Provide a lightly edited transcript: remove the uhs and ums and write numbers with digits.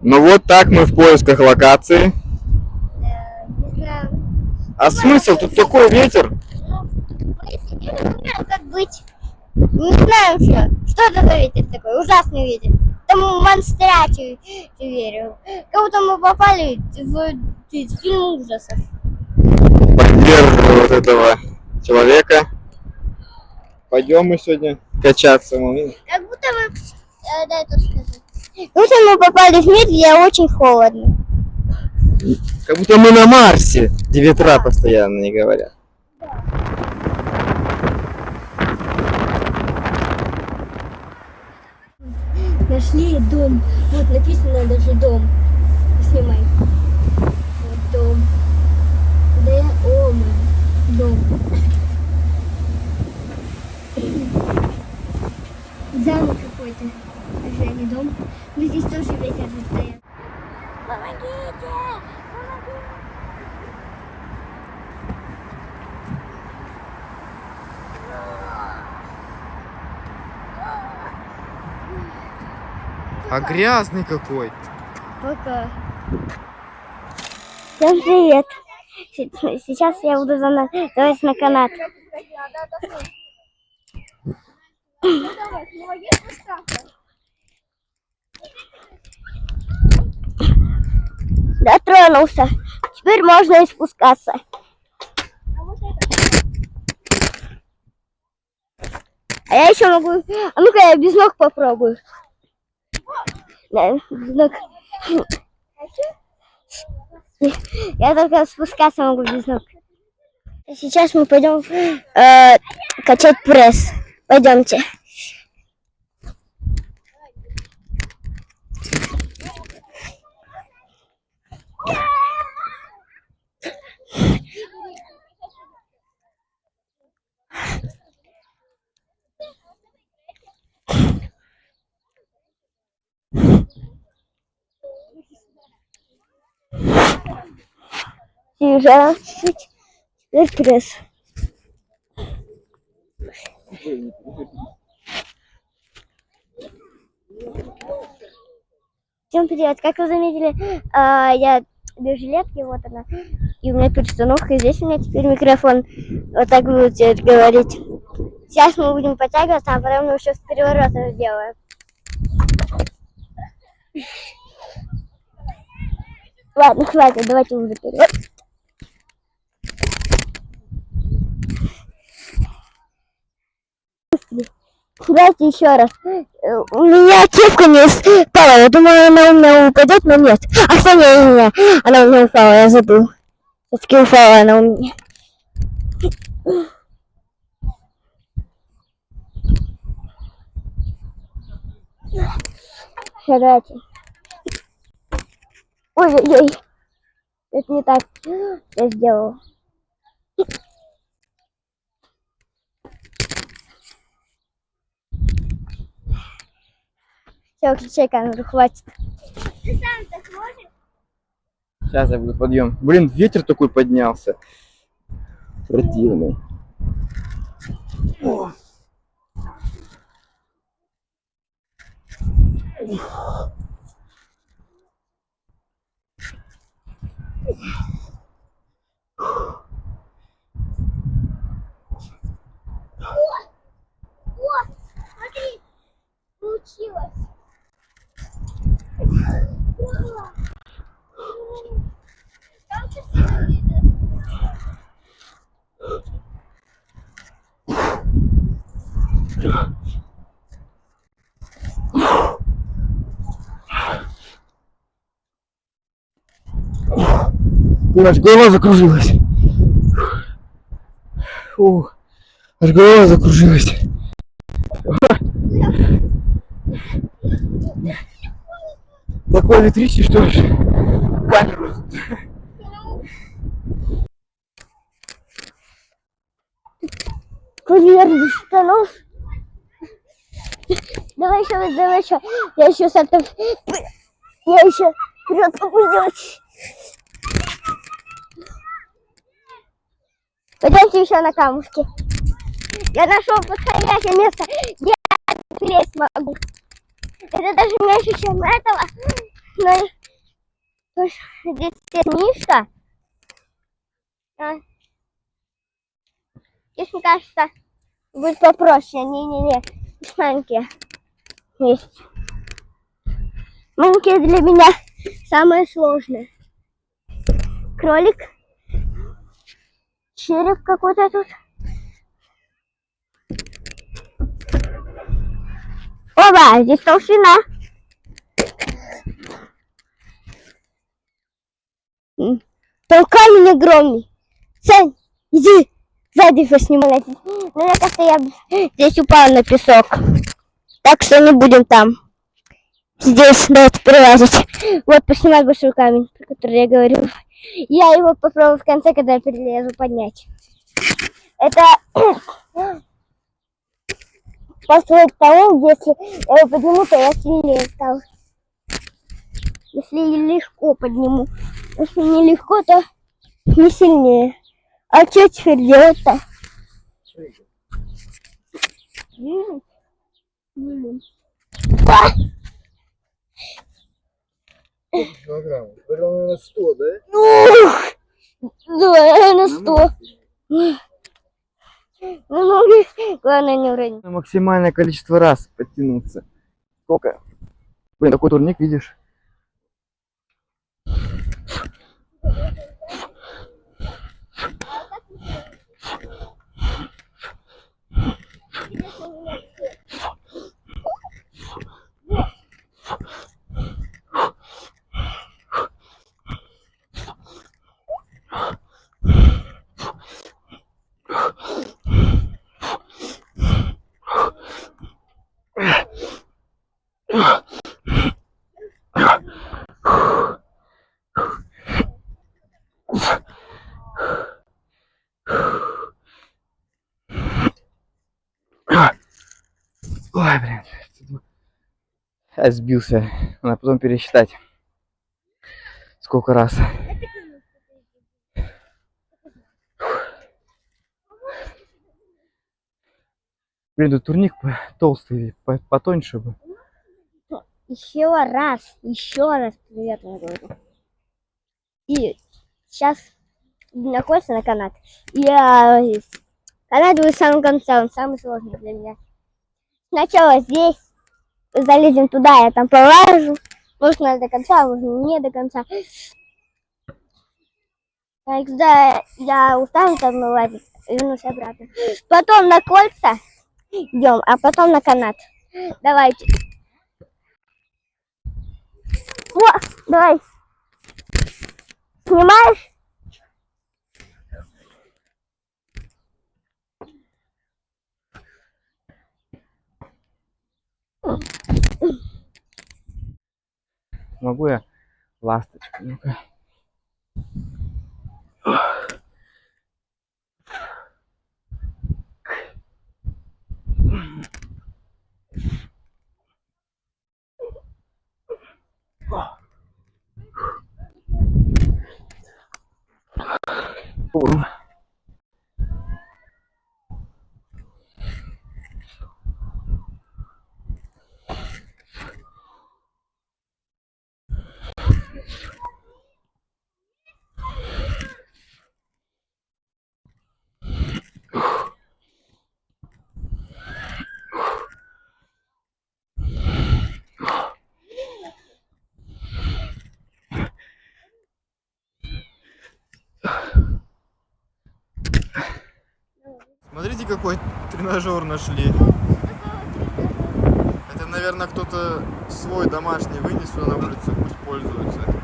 Ну вот так мы в поисках локации. Не знаю. А смысл? Тут такой ветер. Мы сидим, не знаем, как быть. Не знаем что. Что это за ветер такой? Ужасный ветер. Тому монстрячу верю. Как будто мы попали в фильм ужасов. Поддерживаю вот этого человека. Пойдем мы сегодня качаться. Как будто мы... дай то скажу. Как будто мы попали в мир, где очень холодно. Как будто мы на Марсе, где ветра постоянно не говорят. Нашли дом. Вот написано даже дом. Снимай. Вот дом. Дом. Замок какой-то. Даже не дом. Но здесь тоже ветер стоят. Помогите! А грязный какой. Пока. Всем привет. Сейчас я буду залазить на канат. Дотронулся. Теперь можно и спускаться. А я еще могу... А ну-ка я без ног попробую. Да, без ног. Я только спускаться могу без ног. Сейчас мы пойдем качать пресс. Пойдемте. Снижаем чуть-чуть. Теперь пресс. Всем привет! Как вы заметили, я без жилетки, вот она. И у меня перестановка, и здесь у меня теперь микрофон. Вот так буду теперь говорить. Сейчас мы будем подтягиваться, а потом мы еще с переворота сделаем. Ладно, хватит, давайте уже переворот. Давайте еще раз. У меня кепка не спала. Я думаю, она у меня упадет, но нет. А что не, она у меня упала, я забыл. Все-таки упала она у меня. Давайте. Ой-ой-ой. Это не так я сделала. Все, включай камеру, хватит. Ты сам так можешь? Сейчас я буду подъем. Блин, ветер такой поднялся. Противный. О. О, смотри, получилось. Там красиво видно. Аж голова закружилась. Фух. Аж голова закружилась. Такое ветрище, что ж камеру. Курьер без штанов. Давай еще. Я еще с этого... Я еще вперед могу сделать. Пойдемте еще на камушки. Я нашел подходящее место, где я перелезть могу. Это даже меньше, чем этого. Но хочешь, здесь книжка. А. Здесь, мне кажется, будет попроще. Не-не-не, здесь маленькие есть. Маленькие для меня самое сложное. Кролик. Череп какой-то тут. Оба, здесь толщина. Там камень огромный. Сань, иди, сзади поснимай. Ну, мне кажется, я здесь упала на песок. Так что не будем там. Здесь давайте перелазить. Вот, поснимай большой камень, про который я говорю. Я его попробую в конце, когда я перелезу, поднять. Это построить того, если я его подниму, то я сильнее стал. Если легко подниму. Если не легко, то не сильнее. А что теперь делать-то? Килограммов. Наверное, 100, да? Да, на 100. Ну, главное не уронить. Максимальное количество раз подтянуться. Сколько? Блин, такой турник, видишь? Ой, блин. Я сбился. Надо потом пересчитать. Сколько раз. Блин, тут турник толстый, потоньше бы. Еще раз привет, я говорю. И сейчас находится на канат. Я канат будет в самом конце, он самый сложный для меня. Сначала здесь залезем туда, я там полажу. Можно до конца, можно не до конца. А когда я устану там лазить, вернусь обратно. Потом на кольца идем, а потом на канат. Давайте. О, давай. Снимаешь? Могу я ласточку? Ну-ка. Смотрите, какой тренажер нашли. Это, наверное, кто-то свой домашний вынес сюда на улицу, пусть пользуется.